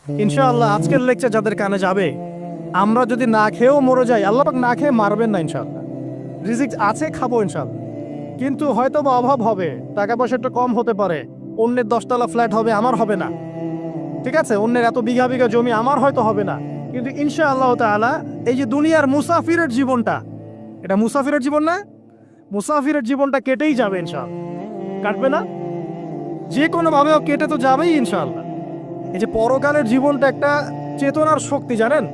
ইনশাআল্লাহ আজকের লেকচার যাদের কানে যাবে, আমরা যদি না খেয়েও মরে যাই, আল্লাহ পাক না খেয়ে মারবেন না ইনশাআল্লাহ। রিজিক আছে, খাবো ইনশাআল্লাহ। কিন্তু হয়তো বা অভাব হবে, টাকা পয়সা একটু কম হতে পারে, অন্যের 10 তলা ফ্ল্যাট হবে, আমার হবে না, ঠিক আছে, অন্যের এত বিঘা বিঘা জমি আমার হয়তো হবে না, কিন্তু ইনশাআল্লাহ তাআলা এই যে দুনিয়ার মুসাফিরের জীবনটা, এটা মুসাফিরের জীবন না? মুসাফিরের জীবনটা কেটেই যাবে ইনশাআল্লাহ। কাটবে না? যে কোনো ভাবেও কেটে তো যাবেই ইনশাআল্লাহ। এই যে পরকালের জীবনটা একটা চেতনার শক্তি, জানেন?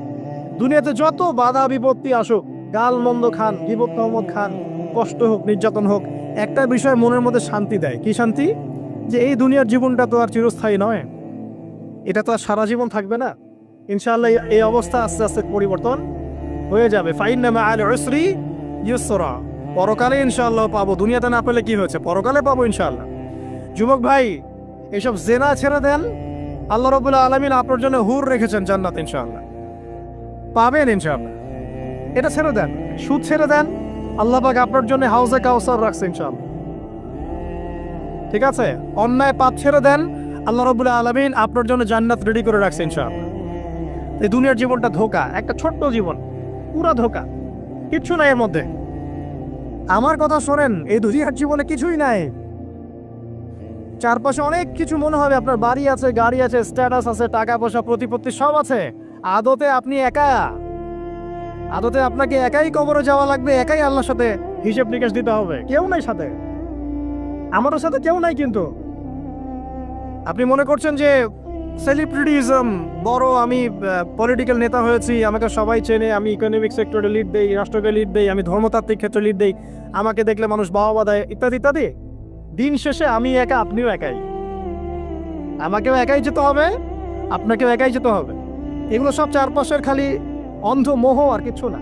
দুনিয়াতে যত বাধা বিপত্তি আসুক, গাল মন্দ খান, গীবত তহমত খান, কষ্ট হোক, নির্যাতন হোক, একটা বিষয় মনের মধ্যে শান্তি দেয়। কি শান্তি? যে এই দুনিয়ার জীবনটা তো আর চিরস্থায়ী নয়, এটা তো আর সারা জীবন থাকবে না। ইনশাআল্লাহ এই অবস্থা আস্তে আস্তে পরিবর্তন হয়ে যাবে। ফাইন্না মাআল উসরি ইউসরা, পরকালে ইনশাআল্লাহ পাবো। দুনিয়াতে না পেলে কি হয়েছে, পরকালে পাবো ইনশাআল্লাহ। যুবক ভাই, এসব জেনা ছেড়ে দেন, আল্লাহ রাব্বুল আলামিন আপনার জন্য হুর রেখেছেন জান্নাত, ইনশাআল্লাহ পাবেন ইনশাআল্লাহ। এটা ছেড়ে দেন, সুদ ছেড়ে দেন, আল্লাহ পাক আপনার জন্য হাউজে কাউসার রাখছে ইনশাআল্লাহ, ঠিক আছে? অন্যায় পাপ ছেড়ে দেন, আল্লাহ রাব্বুল আলামিন আপনার জন্য জান্নাত রেডি করে রাখছে ইনশাআল্লাহ। এই দুনিয়ার জীবনটা ধোঁকা, একটা ছোট্ট জীবন, পুরা ধোঁকা, কিচ্ছু নাই এর মধ্যে। আমার কথা শোনেন, এই দুনিয়ার জীবনে কিছুই নাই। চারপাশে অনেক কিছু মনে হবে, আপনার বাড়ি আছে, গাড়ি আছে, স্ট্যাটাস আছে, টাকা পয়সা, প্রতিপত্তি সব আছে। আদতে আপনি একা, আদতে আপনাকে একাই কবরে যাওয়া লাগবে, একাই আল্লাহর সাথে হিসেব নিকাশ দিতে হবে। কেউ নাই সাথে, আমারও সাথে কেউ নাই। কিন্তু আপনি মনে করছেন যে সেলিব্রিটিজম বড়, আমি পলিটিক্যাল নেতা হয়েছি, আমাকে সবাই চেনে, আমি ইকোনমিক সেক্টরে লিড দেই, রাষ্ট্রকে লিড দেই, আমি ধর্মতাত্ত্বিক ক্ষেত্রে লিড দেই, আমাকে দেখলে মানুষ বাহবা দেয়, ইত্যাদি ইত্যাদি। দিন শেষে আমি একা, আপনিও একাই। আমাকেও একাই যেতে হবে, আপনাকেও একাই যেতে হবে। এগুলো সব চারপাশের খালি অন্ধ মোহ, আর কিছু না।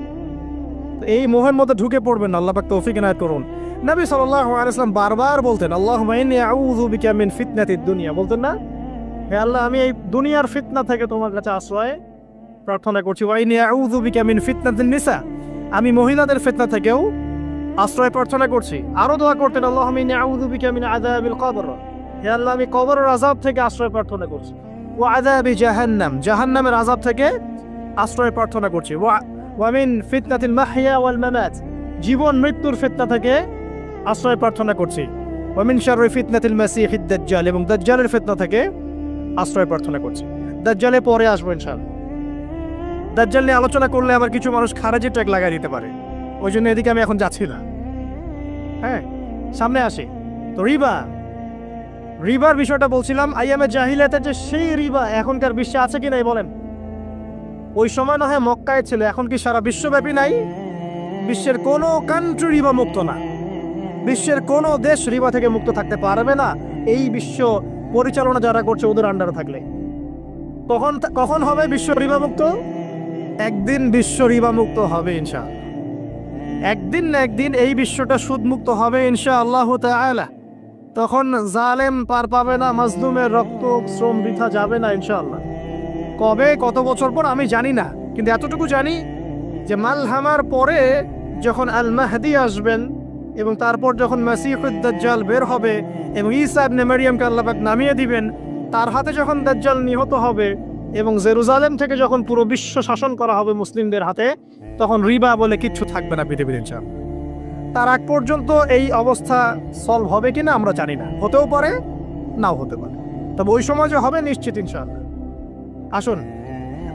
তো এই মোহের মধ্যে ঢুকে পড়বেন না, আল্লাহ পাক তৌফিক ইনায়াত করুন। নবী সাল্লাল্লাহু আলাইহি ওয়াসাল্লাম বারবার বলতেন, আল্লাহুম্মা ইন্নী আউযু বিকা মিন ফিতনাতিদ দুনিয়া, বলতেন না? হে আল্লাহ, আমি এই দুনিয়ার ফিতনা থেকে তোমার কাছে আশ্রয় প্রার্থনা করছি। ওয়া ইন্নী আউযু বিকা মিন ফিতনাতিন নিসা, আমি মহিলাদের ফিতনা থেকেও আশ্রয় প্রার্থনা করছি। আরো দোয়া করতেন, আল্লাহুম্মা ইন্নী আউযু বিকা মিন আযাবিল কবর, হে আল্লাহ, আমি কবরের আযাব থেকে আশ্রয় প্রার্থনা করছি। ওয়া আযাবি জাহান্নাম, জাহান্নামের আযাব থেকে আশ্রয় প্রার্থনা করছি। ওয়া মিন ফিতনাতিল মাহইয়া ওয়াল মামাত, জীবন মৃত্যুর ফিতনা থেকে আশ্রয় প্রার্থনা করছি। ওয়া মিন শাররি ফিতনাতিল মাসিহিদ দাজ্জাল, এবং দাজ্জালের ফিতনা থেকে আশ্রয় প্রার্থনা করছি। দাজ্জালে পরে আসবো ইনশাআল্লাহ। দাজ্জাল নিয়ে আলোচনা করলে আবার কিছু মানুষ খারাজি ট্যাগ লাগাই দিতে পারে, ওই জন্য এদিকে আমি এখন যাচ্ছি না। হ্যাঁ, সামনে আসি। তো রিবার বিষয়টা বলছিলাম। আইয়ামে জাহিলিয়াতের যে সেই রিবা এখনকার বিশ্বে আছে কি নাই বলেন? ওই সময় না হয় মক্কায় ছিল, এখন কি সারা বিশ্বব্যাপী নাই? বিশ্বের কোনো কান্ট্রি রিবা মুক্ত না, বিশ্বের কোনো দেশ রিবা থেকে মুক্ত থাকতে পারবে না, এই বিশ্ব পরিচালনা যারা করছে ওদের আন্ডারে থাকলে। কখন হবে বিশ্ব রিবা মুক্ত? একদিন বিশ্ব রিবা মুক্ত হবে ইনশাআল্লাহ। একদিন না একদিন এই বিশ্বটা সুদমুক্ত হবে ইনশাআল্লাহ তাআলা। তখন জালেম পার পাবে না, মাজলুমের রক্ত শ্রম বৃথা যাবে না ইনশাআল্লাহ। কবে, কত বছর পর আমি জানি না, কিন্তু এতটুকু জানি যে মালহামার পরে যখন আল মাহদি আসবেন, এবং তারপর যখন মাসিহুদ দাজ্জাল বের হবে এবং ঈসা ইবনে মারইয়ামকে আল্লাহ পাক নামিয়ে দিবেন, তার হাতে যখন দাজ্জাল নিহত হবে এবং জেরুজালেম থেকে যখন পুরো বিশ্ব শাসন করা হবে মুসলিমদের হাতে, তখন রিবা বলে কিচ্ছু থাকবে না পৃথিবীর ইনশাআল্লাহ। তার আগ পর্যন্ত এই অবস্থা সলভ হবে কিনা আমরা জানি না, হতেও পারে, নাও হতে পারে, তবে ওই সময় যে হবে নিশ্চিত ইনশাআল্লাহ। আসুন,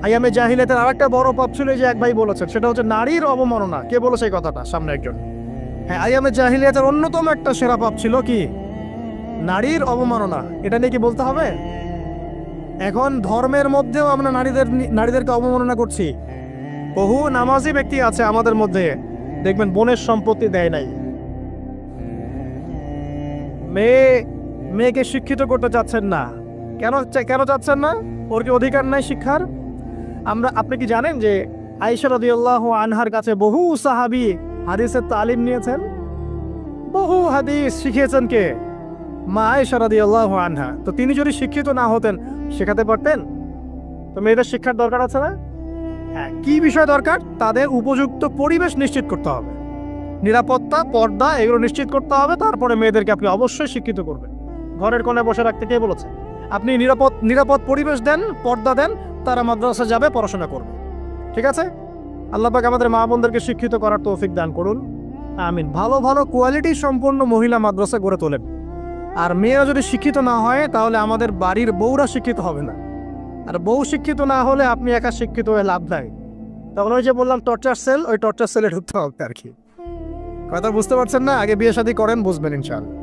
আইয়ামে জাহিলিয়াতের আরেকটা বড় পাপ ছিল, যে এক ভাই বলেছেন, সেটা হচ্ছে নারীর অবমাননা। কে বলেছে এই কথাটা? সামনে একজন। হ্যাঁ, আইয়ামে জাহিলিয়াতের অন্যতম একটা সেরা পাপ ছিল কি? নারীর অবমাননা। এটা নিয়ে কি বলতে হবে? এখন ধর্মের মধ্যেও আমরা নারীদেরকে অবমাননা করছি। বহু নামাজি ব্যক্তি আছে আমাদের মধ্যে, দেখবেন বোনের সম্পত্তি দেয় নাই, মেয়েকে শিক্ষিত করতে চাচ্ছেন না। কেন চাচ্ছেন না? ওর কি অধিকার নাই শিক্ষার? আপনি কি জানেন যে আয়েশা রাদিয়াল্লাহু আনহার কাছে বহু সাহাবী হাদিসের তালিম নিয়েছেন? বহু হাদিস শিখিয়েছেন কে? মা আয়েশা রাদিয়াল্লাহু আনহা। তো তিনি যদি শিক্ষিত না হতেন, শেখাতে পারতেন? তো মেয়েদের শিক্ষার দরকার আছে না? হ্যাঁ, কি বিষয় দরকার? তাদের উপযুক্ত পরিবেশ নিশ্চিত করতে হবে, নিরাপত্তা, পর্দা, এগুলো নিশ্চিত করতে হবে। তারপরে মেয়েদেরকে আপনি অবশ্যই শিক্ষিত করবেন। ঘরের কোণে বসে রাখতে কে বলেছে? আপনি নিরাপদ পরিবেশ দেন, পর্দা দেন, তারা মাদ্রাসা যাবে, পড়াশোনা করবে। ঠিক আছে? আল্লাহ পাক আমাদের মা বোনদেরকে শিক্ষিত করার তৌফিক দান করুন, আমিন। ভালো ভালো কোয়ালিটি সম্পন্ন মহিলা মাদ্রাসা গড়ে তোলেন। আর মেয়েরা যদি শিক্ষিত না হয় তাহলে আমাদের বাড়ির বউরা শিক্ষিত হবে না। আর বউ শিক্ষিত না হলে আপনি একা শিক্ষিত হয়ে লাভ নাই। তখন ওই যে বললাম টর্চার সেল, ওই টর্চার সেলে ঢুকতে হবে আর কি। কথা বুঝতে পারছেন না? আগে বিয়ে শাদী করেন, বুঝবেন ইনশাআল্লাহ।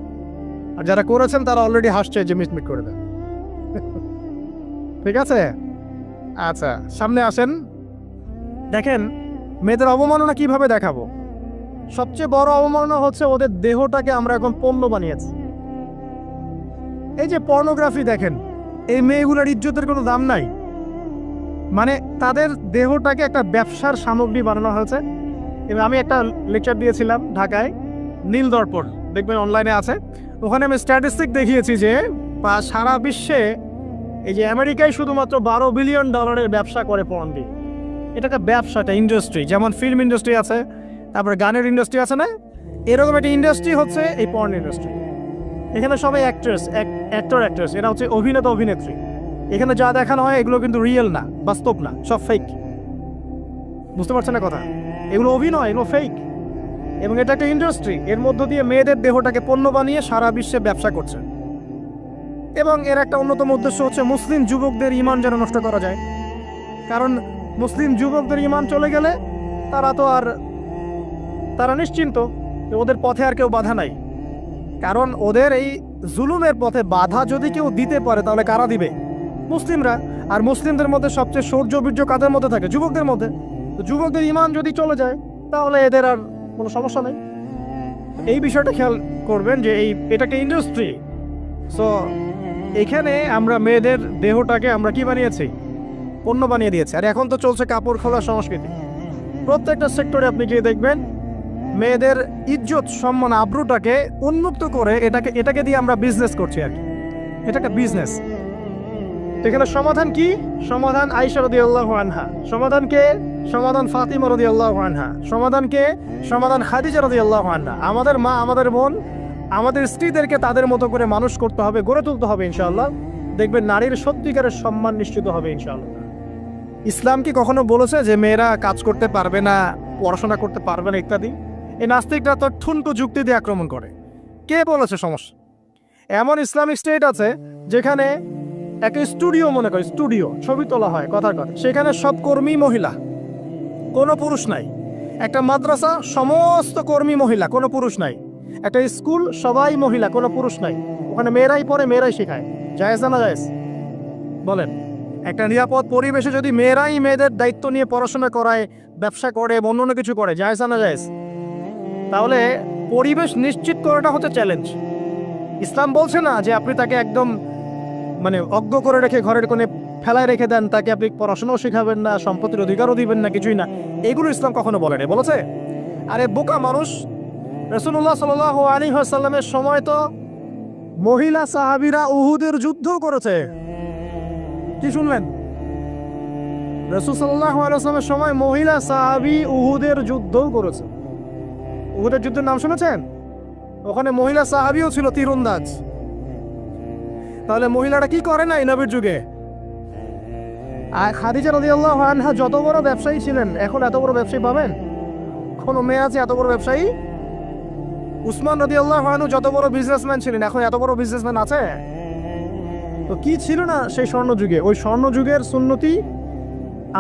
আর যারা করেছেন তারা অলরেডি হাসছে যে মিটমিট করে দেন। ঠিক আছে? আচ্ছা, সামনে আসেন। দেখেন মেয়েদের অবমাননা কিভাবে দেখাবো। সবচেয়ে বড় অবমাননা হচ্ছে ওদের দেহটাকে আমরা এখন পণ্য বানিয়েছি। এই যে পর্নোগ্রাফি দেখেন, এই মেয়েগুলোর ইজ্জতের কোনো দাম নাই। মানে তাদের দেহটাকে একটা ব্যবসার সামগ্রী বানানো হয়েছে। এবং আমি একটা লেকচার দিয়েছিলাম ঢাকায়, নীল দর্পণ, দেখবেন অনলাইনে আছে। ওখানে আমি স্ট্যাটিস্টিক দেখিয়েছি যে সারা বিশ্বে এই যে আমেরিকায় শুধুমাত্র $12 বিলিয়ন ব্যবসা করে পর্ন দিয়ে। এটা একটা ব্যবসা, একটা ইন্ডাস্ট্রি। যেমন ফিল্ম ইন্ডাস্ট্রি আছে, তারপরে গানের ইন্ডাস্ট্রি আছে না, এরকম একটা ইন্ডাস্ট্রি হচ্ছে এই পর্ন ইন্ডাস্ট্রি। এখানে সবাই অ্যাক্ট্রেস, এরা হচ্ছে অভিনেতা অভিনেত্রী। এখানে যা দেখানো হয় এগুলো কিন্তু রিয়েল না, বাস্তব না, সব ফেক। বুঝতে পারছেন না কথা? এগুলো অভিনয়, এগুলো ফেক। এবং এটা একটা ইন্ডাস্ট্রি, এর মধ্য দিয়ে মেয়েদের দেহটাকে পণ্য বানিয়ে সারা বিশ্বে ব্যবসা করছে। এবং এর একটা অন্যতম উদ্দেশ্য হচ্ছে মুসলিম যুবকদের ঈমান যেন নষ্ট করা যায়। কারণ মুসলিম যুবকদের ঈমান চলে গেলে তারা নিশ্চিন্ত, ওদের পথে আর কেউ বাধা নাই। কারণ ওদের এই জুলুমের পথে বাধা যদি কেউ দিতে পারে তাহলে কারা দিবে? মুসলিমরা। আর মুসলিমদের মধ্যে সবচেয়ে শৌর্য বীর্য কাদের মধ্যে থাকে? যুবকদের মধ্যে। তো যুবকদের ঈমান যদি চলে যায় তাহলে এদের আর কোনো সমস্যা নেই। এই বিষয়টা খেয়াল করবেন যে এটা একটা ইন্ডাস্ট্রি। সো এখানে আমরা মেয়েদের দেহটাকে আমরা কি বানিয়েছি? পণ্য বানিয়ে দিয়েছি। আর এখন তো চলছে কাপড় খোলা সংস্কৃতি। প্রত্যেকটা সেক্টরে আপনি গিয়ে দেখবেন মেয়েদের ইজ্জত, সম্মান, আব্রুটাকে উন্মুক্ত করে এটাকে দিয়ে আমরা বিজনেস করছি আর কি। এটা একটা বিজনেস। এখানে সমাধান কি? সমাধান আয়েশা রাদিয়াল্লাহু আনহা। সমাধান কে? সমাধান ফাতিমা রাদিয়াল্লাহু আনহা। সমাধান কে? সমাধান খাদিজা রাদিয়াল্লাহু আনহা। আমাদের মা, আমাদের বোন, আমাদের স্ত্রীদেরকে তাদের মতো করে মানুষ করতে হবে, গড়ে তুলতে হবে ইনশাআল্লাহ। দেখবেন নারীর সত্যিকারের সম্মান নিশ্চিত হবে ইনশাআল্লাহ। ইসলাম কি কখনো বলেছে যে মেয়েরা কাজ করতে পারবে না, পড়াশোনা করতে পারবে না ইত্যাদি? এই নাস্তিকরা তো ঠুনকো যুক্তি দিয়ে আক্রমণ করে। কে বলেছে? সমস্যা এমন ইসলামিক স্টেট আছে যেখানে একটা স্টুডিও, মনে করে স্টুডিও, ছবি তোলা হয়, কথার কথা, সেখানে সব কর্মী মহিলা, কোনো পুরুষ নাই। একটা মাদ্রাসা, সমস্ত কর্মী মহিলা, কোনো পুরুষ নাই। একটা স্কুল, সবাই মহিলা, কোনো পুরুষ নাই। ওখানে মেয়েরাই পড়ে, মেয়েরাই শেখায়। জায়েজ না জায়েজ বলেন? একটা নিরাপদ পরিবেশে যদি মেয়েরাই মেয়েদের দায়িত্ব নিয়ে পড়াশোনা করায়, ব্যবসা করে, অন্য কিছু করে, জায়েজ না জায়েজ? তাহলে পরিবেশ নিশ্চিত করাটা হচ্ছে চ্যালেঞ্জ। ইসলাম বলছে না যে আপনি তাকে একদম অজ্ঞ করে রেখে ঘরের কোণে ফেলায় রেখে দেন, তাকে আপনি পড়াশোনাও শেখাবেন না, সম্পত্তির অধিকারও দিবেন না, কিছুই না। এগুলো ইসলাম কখনো বলেনি। বলেছে? আরে বোকা মানুষ, রাসূলুল্লাহ সাল্লাল্লাহু আলাইহি ওয়াসাল্লামের সময় তো মহিলা সাহাবীরা উহুদের যুদ্ধ করেছে। কি শুনলেন? রাসূল সাল্লাল্লাহু আলাইহি ওয়াসাল্লামের সময় মহিলা সাহাবী উহুদের যুদ্ধও করেছে। উহুদের যুদ্ধের নাম শুনেছেন? ওখানে মহিলা সাহাবীও ছিল, তীরন্দাজ। তাহলে মহিলারা কি করে না এই নবীর যুগে? আর খাদিজা রাদিয়াল্লাহু আনহা যত বড় ব্যবসায়ী ছিলেন, এখন এত বড় ব্যবসায়ী পাবেন? কোনো মেয়ে আছে এত বড় ব্যবসায়ী? উসমান রাদিয়াল্লাহু আনহু যত বড় বিজনেসম্যান ছিলেন, এখন এত বড় বিজনেসম্যান আছে? তো কি ছিল না সেই স্বর্ণযুগে? ওই স্বর্ণযুগের সুন্নতি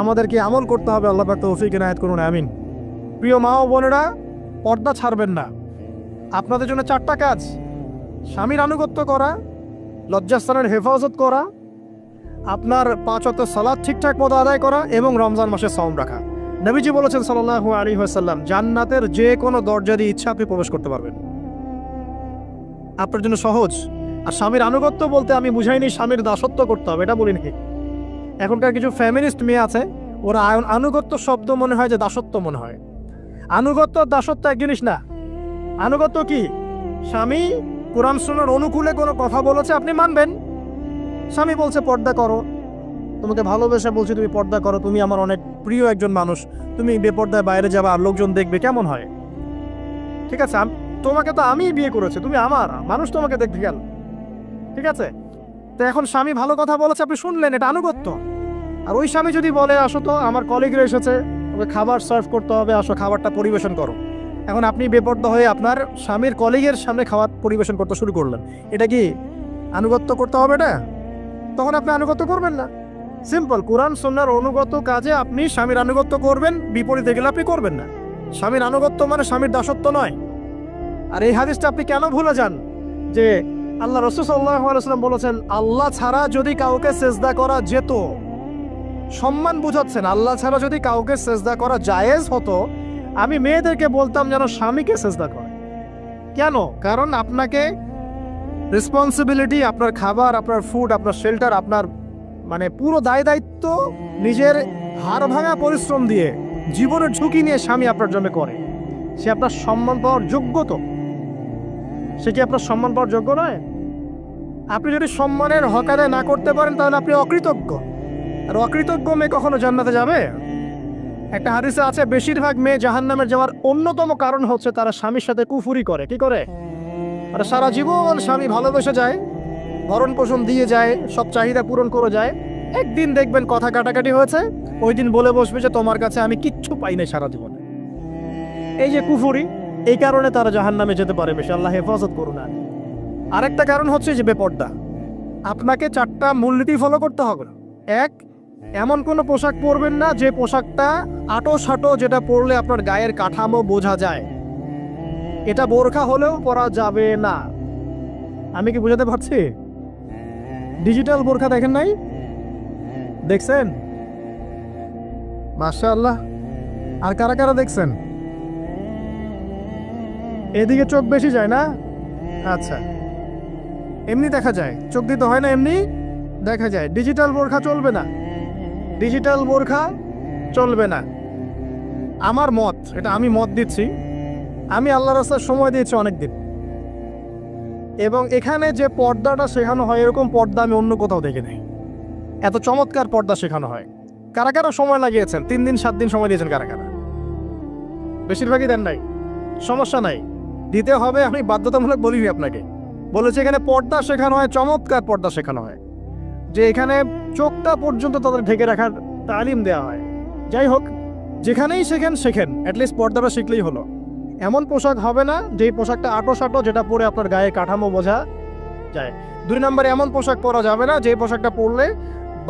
আমাদেরকে আমল করতে হবে। আল্লাহ পাক তৌফিক ইনায়াত করুন, আমিন। প্রিয় মা ও বোনেরা, পর্দা ছাড়বেন না। আপনাদের জন্য 4টা কাজ: স্বামীর আনুগত্য করা, লজ্জাস্থানের হেফাজত করা, আপনার 5 ওয়াক্ত সালাত ঠিকঠাক মতো আদায় করা এবং রমজান মাসে সাওম রাখা। নবীজি বলেছেন সাল্লাল্লাহু আলাইহি ওয়াসাল্লাম, জান্নাতের যে কোনো দরজা দিয়ে ইচ্ছা আপনি প্রবেশ করতে পারবেন। আপনার জন্য সহজ। আর স্বামীর আনুগত্য বলতে আমি বুঝাইনি স্বামীর দাসত্ব করতে হবে, এটা বলিনি। এখনকার কিছু ফ্যামিনিস্ট মেয়ে আছে, ওরা আনুগত্য শব্দ মনে হয় যে দাসত্ব মনে হয়। আনুগত্য দাসত্ব এক জিনিস না। আনুগত্য কি? স্বামী কোরআন সুন্নাহর অনুকূলে কোনো কথা বলেছে, আপনি মানবেন। স্বামী বলছে পর্দা করো, তোমাকে ভালোবেসে বলছি তুমি পর্দা করো, তুমি আমার অনেক প্রিয় একজন মানুষ, তুমি বেপর্দায় বাইরে যাবা আর লোকজন দেখবে, কেমন হয়? ঠিক আছে, তোমাকে তো আমি বিয়ে করেছি, তুমি আমার, মানুষ তোমাকে দেখবে গেল। ঠিক আছে, তো এখন স্বামী ভালো কথা বলেছে, আপনি শুনলেন, এটা আনুগত্য। আর ওই স্বামী যদি বলে আসো তো আমার কলিগরা এসেছে, ওকে খাবার সার্ভ করতে হবে, আসো খাবারটা পরিবেশন করো, এখন আপনি বেপরোয়া হয়ে আপনার স্বামীর কলিগের সামনে খাবার পরিবেশন করতে শুরু করলেন, এটা কি আনুগত্য করতে হবে না? তখন আপনি আনুগত্য করবেন না। সিম্পল, কোরআন সুন্নাহর অনুগত কাজে আপনি স্বামীর আনুগত্য করবেন, বিপরীতে গেলে আপনি করবেন না। স্বামীর আনুগত্য মানে স্বামীর দাসত্ব নয়। আর এই হাদিসটা আপনি কেন ভুলে যান যে আল্লাহ রাসূল সাল্লাল্লাহু আলাইহি ওয়াসাল্লাম বলেছেন আল্লাহ ছাড়া যদি কাউকে সেজদা করা যেত, সম্মান বুঝাচ্ছেন, আল্লাহ ছাড়া যদি কাউকে সেজদা করা জায়েজ হতো, আমি মেয়েদেরকে বলতাম যেন স্বামীকে সেজদা করে। কেন? কারণ আপনাকে রেসপন্সিবিলিটি, আপনার খাবার, আপনার ফুড, আপনার শেল্টার, আপনার মানে পুরো দায় দায়িত্ব নিজের হাড় ভাঙা পরিশ্রম দিয়ে, জীবনের ঝুঁকি নিয়ে স্বামী আপনার জন্য করে। সে আপনার সম্মান পাওয়ার যোগ্য তো? সে কি আপনার সম্মান পাওয়ার যোগ্য নয়? আপনি যদি সম্মানের হক আদায় না করতে পারেন তাহলে আপনি অকৃতজ্ঞ। আর অকৃতজ্ঞ মেয়ে কখনো জান্নাতে যাবে? একটা হাদিসে আছে বেশিরভাগ মেয়ে জাহান্নামে যাওয়ার অন্যতম কারণ হচ্ছে তারা স্বামীর সাথে কুফুরি করে। কি করে? আর সারা জীবন স্বামী ভালোবেসে যায়, ভরণ পোষণ দিয়ে যায়, সব চাহিদা পূরণ করে যায়, একদিন দেখবেন কথা কাটাকাটি হয়েছে, ওই দিন বলে বসবে যে তোমার কাছে আমি কিচ্ছু পাই নাই সারা জীবনে। এই যে কুফুরি, এই কারণে তারা জাহান্নামে যেতে পারে বেশি। আল্লাহ হেফাজত করুন। আরেকটা কারণ হচ্ছে যে বেপর্দা। আপনাকে 4টা মূলনীতি ফলো করতে হবে। 1, এমন কোনো পোশাক পরবেন না যে পোশাকটা আটো-সাটো, যেটা পরলে আপনার গায়ের কাঠামো বোঝা যায়। এটা বোরখা হলেও পরা যাবে না। আমি কি বুঝাতে পারছি? ডিজিটাল বোরখা দেখেন নাই? দেখছেন? মাশাআল্লাহ। আর কারা কারা দেখছেন? এদিকে চোখ বেশি যায় না? আচ্ছা, এমনি দেখা যায়, চোখ দিতে হয় না, এমনি দেখা যায়। ডিজিটাল বোরখা চলবে না, ডিজিটাল বোরখা চলবে না। আমার মত, এটা আমি মত দিচ্ছি, আমি আল্লাহর রাস্তায় সময় দিয়েছি অনেক দিন, এবং এখানে যে পর্দাটা শেখানো হয় এরকম পর্দা আমি অন্য কোথাও দেখি নাই। এত চমৎকার পর্দা শেখানো হয়। কারা কারা সময় লাগিয়েছেন? 3 দিন 7 দিন সময় দিয়েছেন কারা কারা? বেশিরভাগই দেন নাই। সমস্যা নাই, দিতে হবে। আমি বাধ্যতামূলক বলিনি আপনাকে, বলেছি এখানে পর্দা শেখানো হয়, চমৎকার পর্দা শেখানো হয়, যে এখানে চোখটা পর্যন্ত তাদের ঢেকে রাখার তালিম দেওয়া হয়। যাই হোক, যেখানেই শেখেন অ্যাটলিস্ট পর্দাটা শিখলেই হলো। এমন পোশাক হবে না যেই পোশাকটা আটো-সাটো, যেটা পরে আপনার গায়ে কাঠামো বোঝা যায়। 2 নম্বরে এমন পোশাক পরা যাবে না যে পোশাকটা পরলে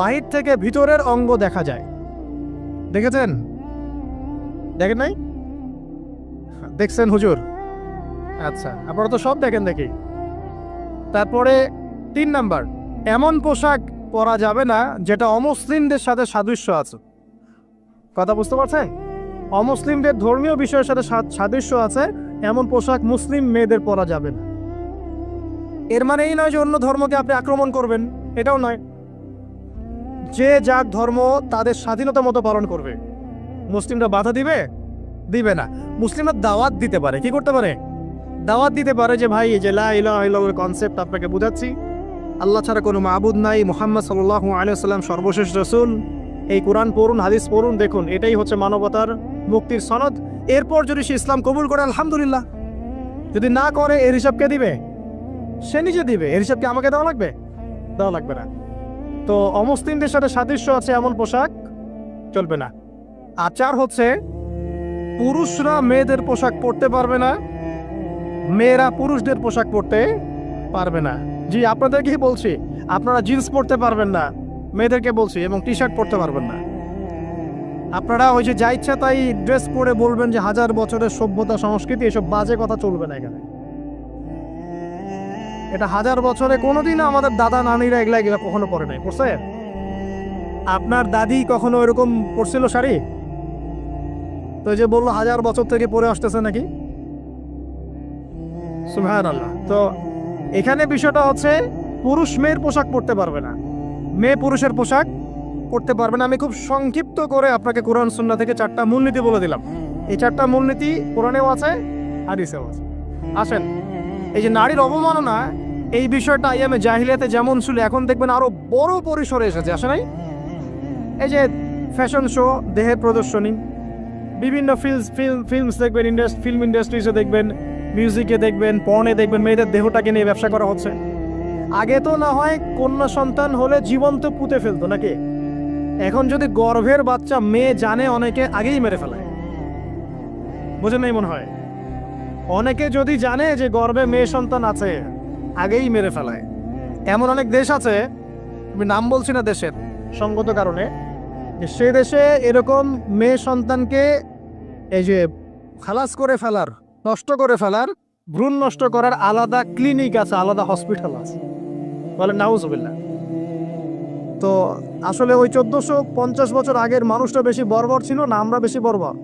বাহির থেকে ভিতরের অঙ্গ দেখা যায়। দেখেছেন? দেখেন নাই? দেখছেন হুজুর? আচ্ছা, আপনারা তো সব দেখেন দেখি। তারপরে 3 নাম্বার, এমন পোশাক পরা যাবে না যেটা অমুসলিমদের সাথে সাদৃশ্য আছে। কথা বুঝতে পারছেন? অমুসলিমদের ধর্মীয় বিষয়ের সাথে সাদৃশ্য আছে এমন পোশাক মুসলিম মেয়েদের পরা যাবে না। এর মানে এই নয় যে অন্য ধর্মকে আপনি আক্রমণ করবেন, এটাও নয়। যে যার ধর্ম তাদের স্বাধীনতা মতো পালন করবে। মুসলিমরা বাধা দিবে? দিবে না। মুসলিমরা দাওয়াত দিতে পারে। কি করতে পারে? দাওয়াত দিতে পারে যে ভাই, এই যে লা ইলাহা ইল্লাল্লাহর কনসেপ্ট আপনাকে বুঝাচ্ছি, আল্লাহ ছাড়া কোনো মাবুদ নাই, মুহাম্মদ সাল্লাল্লাহু আলাইহি ওয়াসাল্লাম সর্বশেষ রাসূল, এই কোরআন পড়ুন, হাদিস পড়ুন, দেখুন এটাই হচ্ছে মানবতার মুক্তির সনদ। এরপর যদি সে ইসলাম কবুল করে আলহামদুলিল্লাহ, যদি না করে এর হিসাব কে দিবে? সে নিজে দিবে। এর হিসাব কি আমাকে দেওয়া লাগবে? দেওয়া লাগবে না। তো অমুসলিমদের সাথে সাদৃশ্য আছে এমন পোশাক চলবে না। আচার হচ্ছে পুরুষরা মেয়েদের পোশাক পরতে পারবে না, মেয়েরা পুরুষদের পোশাক পরতে পারবে না। জি, আপনাদেরকেই বলছি, আপনারা জিন্স পরতে পারবেন না, মেয়েদেরকে বলছি, এবং টি শার্ট পরতে পারবেন না। আপনারা ওই যে যা ইচ্ছা তাই ড্রেস পরে বলবেন যে 1000 বছরের সভ্যতা সংস্কৃতি, এসব বাজে কথা চলবে না এখানে। এটা 1000 বছরে কোনোদিনও আমাদের দাদা নানিরা এগুলা কখনো পরে নাই। পড়ছে? আপনার দাদি কখনো এরকম পরছিল শাড়ি? তো যে বললো 1000 বছর থেকে পরে আসতেছে নাকি? সুবহানাল্লাহ। তো এখানে বিষয়টা হচ্ছে পুরুষ মেয়ের পোশাক পরতে পারবে না, মেয়ে পুরুষের পোশাক পরতে পারবে না। আমি খুব সংক্ষিপ্ত করে আপনাকে কোরআন সুন্নাহ থেকে 4টা মূলনীতি বলে দিলাম। এই 4টা মূলনীতি কোরআনেও আছে, হাদিসেও আছে। আসেন, এই যে নারীর অবমাননা, এই বিষয়টা আইয়ামে জাহিলিয়াতে যেমন ছিল, এখন দেখবেন আরো বড় পরিসরে এসেছে। আসে নাই? এই যে ফ্যাশন শো, দেহের প্রদর্শনী, বিভিন্ন ফিল্মস দেখবেন, ফিল্ম ইন্ডাস্ট্রিজে দেখবেন, মিউজিকে দেখবেন, পর্নে দেখবেন, মেয়েদের দেহটাকে নিয়ে ব্যবসা করা হচ্ছে। আগে তো না হয় কন্যা সন্তান হলে জীবন্ত পুঁতে ফেলতো নাকি, এখন যদি গর্ভের বাচ্চা মেয়ে জানে অনেকে আগেই মেরে ফেলায়। বুঝেন নাই মনে হয়, অনেকে যদি জানে যে গর্ভে মেয়ে সন্তান আছে আগেই মেরে ফেলায়। এমন অনেক দেশ আছে, আমি নাম বলছি না দেশের সঙ্গত কারণে, যে সে দেশে এরকম মেয়ে সন্তানকে এই যে খালাস করে ফেলার, নষ্ট করে ফেলার, ভ্রূণ নষ্ট করার আলাদা ক্লিনিক আছে, আলাদা হসপিটাল আছে। বলে নাউজুবিল্লাহ। তো আসলে ওই 1450 বছর আগের মানুষটা বেশি বর্বর ছিল না আমরা বেশি বর্বর?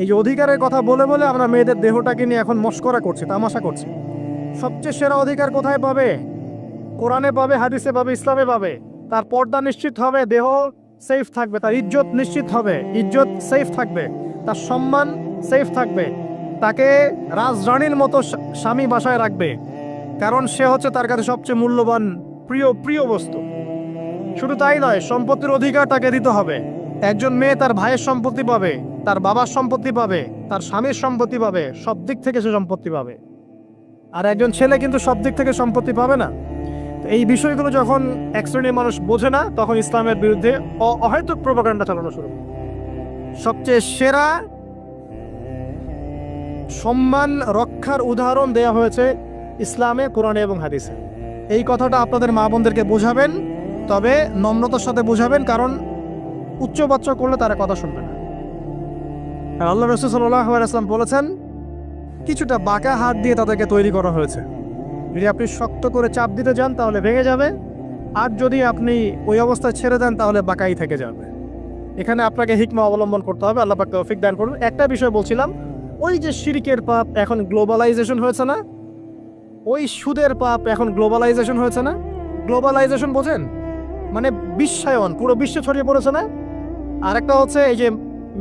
এই যে অধিকারের কথা বলে বলে আমরা মেয়েদের দেহটাকে নিয়ে এখন মস্করা করছি, তামাশা করছি। সবচেয়ে সেরা অধিকার কোথায় পাবে? কোরআনে পাবে, হাদিসে পাবে, ইসলামে পাবে। তার পর্দা নিশ্চিত হবে, দেহ সেফ থাকবে, তার ইজ্জত নিশ্চিত হবে, ইজ্জত সেফ থাকবে, তার সম্মান সেফ থাকবে, তাকে রাজরানীর মতো স্বামী বাসায় রাখবে, কারণ সে হচ্ছে তার কাছে সবচেয়ে মূল্যবান প্রিয় বস্তু। শুধু তাই নয়, সম্পত্তির অধিকার তাকে দিতে হবে। একজন মেয়ে তার ভাইয়ের সম্পত্তি পাবে, তার বাবার সম্পত্তি পাবে, তার স্বামীর সম্পত্তি পাবে, সব দিক থেকে সে সম্পত্তি পাবে। আর একজন ছেলে কিন্তু সব দিক থেকে সম্পত্তি পাবে না। তো এই বিষয়গুলো যখন এক শ্রেণীর মানুষ বোঝে না, তখন ইসলামের বিরুদ্ধে অহেতুক প্রোপাগান্ডা চালানো শুরু। সবচেয়ে সেরা সম্মান রক্ষার উদাহরণ দেয়া হয়েছে ইসলামে, কোরআনে এবং হাদিসে। এই কথাটা আপনাদের মা বোনদেরকে বোঝাবেন, তবে নম্রতার সাথে বোঝাবেন, কারণ উচ্চবাচ্য করলে তারা কথা শুনবে না। আর আল্লাহ রাসূল সাল্লাল্লাহু আলাইহি ওয়াসাল্লাম বলেছেন, কিছুটা বাঁকা হাত দিয়ে তাদেরকে তৈরি করা হয়েছে। যদি আপনি শক্ত করে চাপ দিতে যান তাহলে ভেঙে যাবে, আর যদি আপনি ওই অবস্থায় ছেড়ে দেন তাহলে বাঁকাই থেকে যাবে। এখানে আপনাকে হিকমা অবলম্বন করতে হবে। আল্লাহ পাক তৌফিক দান করুন। একটা বিষয় বলছিলাম, ওই যে শিরকের পাপ এখন গ্লোবালাইজেশন হয়েছে না, ওই সুদের পাপ এখন গ্লোবালাইজেশন হয়েছে না। গ্লোবালাইজেশন বোঝেন? মানে বিশ্বায়ন, পুরো বিশ্বে ছড়িয়ে পড়েছে না। আর একটা হচ্ছে এই যে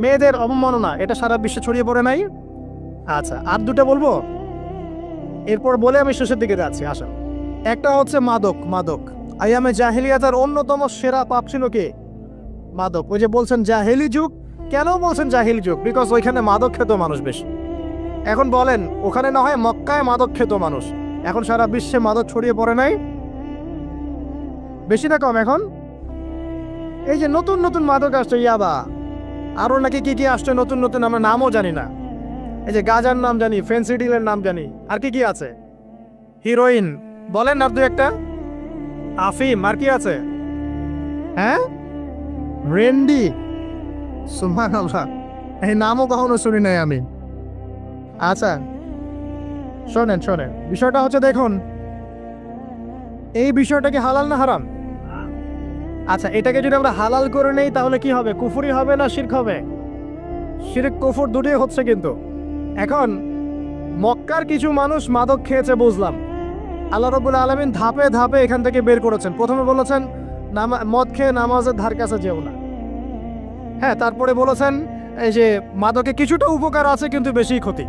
মেয়েদের অবমাননা, এটা সারা বিশ্বে ছড়িয়ে পড়ে নাই। আচ্ছা, আর দুটো বলবো, এরপর বলে আমি শেষের দিকে যাচ্ছি। আসেন, একটা হচ্ছে মাদক। আইয়ামে জাহেলিয়াতের অন্যতম সেরা পাপ ছিল কি? মাদক। ওই যে বলছেন জাহেলি যুগ, কেন বলছেন জাহেলি যুগ? বিকজ ওইখানে মাদক খেত মানুষ বেশি। এখন বলেন, ওখানে না হয় মক্কায় মাদক খেত মানুষ, এখন সারা বিশ্বে মাদক ছড়িয়ে পড়ে নাই? বেশি না কম? এখন এই যে নতুন নতুন মাদক আসছে, ইয়াবা, আরো নাকি কি কি আসছে নতুন নতুন, আমরা নামও জানি না। এই যে গাজার নাম জানি, ফেন্সিডিলের নাম জানি, আর কি কি আছে, হিরোইন বলেন আর দু একটা, আফিম, আর কি আছে? হ্যাঁ, রেন্ডি, সুবহানাল্লাহ, এই নামও কখনো শুনি নাই আমি। আচ্ছা শোনেন, বিষয়টা হচ্ছে, দেখুন এই বিষয়টা কি হালাল না হারাম? আচ্ছা, এটাকে যদি আমরা হালাল করে নেই তাহলে কি হবে? কুফরি হবে না শিরক হবে? শিরক কুফর দুটোই হচ্ছে। কিন্তু এখন মক্কার কিছু মানুষ মাদক খেয়েছে বুঝলাম, আল্লাহ রাব্বুল আলামিন ধাপে ধাপে এখান থেকে বের করেছেন। প্রথমে বলেছেন মদ খেয়ে নামাজের ধার কাছে যেও না। হ্যাঁ, তারপরে বলেছেন এই যে মাদকে কিছুটা উপকার আছে কিন্তু বেশি ক্ষতি।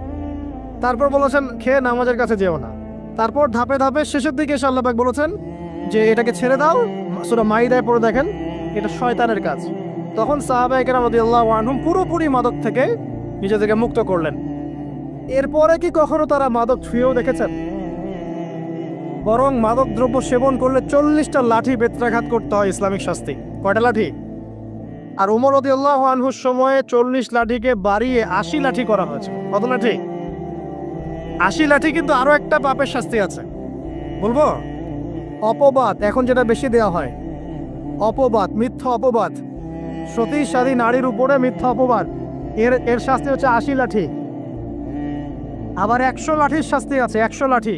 তারপর বলেছেন খেয়ে নামাজের কাছে যেও না। তারপর ধাপে ধাপে শেষের দিকে এসে আল্লাহ পাক বলেছেন যে এটাকে ছেড়ে দাও। সূরা মাইদায় পড়ে দেখেন, এটা শয়তানের কাজ। তখন সাহাবায়ে কেরাম রাদিয়াল্লাহু আনহুম পুরোপুরি মাদক থেকে নিজেদেরকে মুক্ত করলেন। এরপরে কি কখনো তারা মাদক ছুঁয়েও দেখেছেন? বরং মাদক দ্রব্য সেবন করলে 40টা লাঠি বেত্রাঘাত করতে হয়, ইসলামিক শাস্তি। কয়টা লাঠি? আর ওমর রাদিয়াল্লাহু আনহুর সময়ে 40 লাঠিকে বাড়িয়ে 80 লাঠি করা হয়েছে। কত লাঠি? 80 লাঠি। কিন্তু আরো একটা পাপের শাস্তি আছে, বলবো? অপবাদ, এখন যেটা বেশি দেওয়া হয়, অপবাদ, মিথ্যা অপবাদ, সতীসাধী নারীর উপরে মিথ্যা অপবাদ, এর শাস্তি হচ্ছে 80 লাঠি। আবার 100 লাঠির শাস্তি আছে, 100 লাঠি।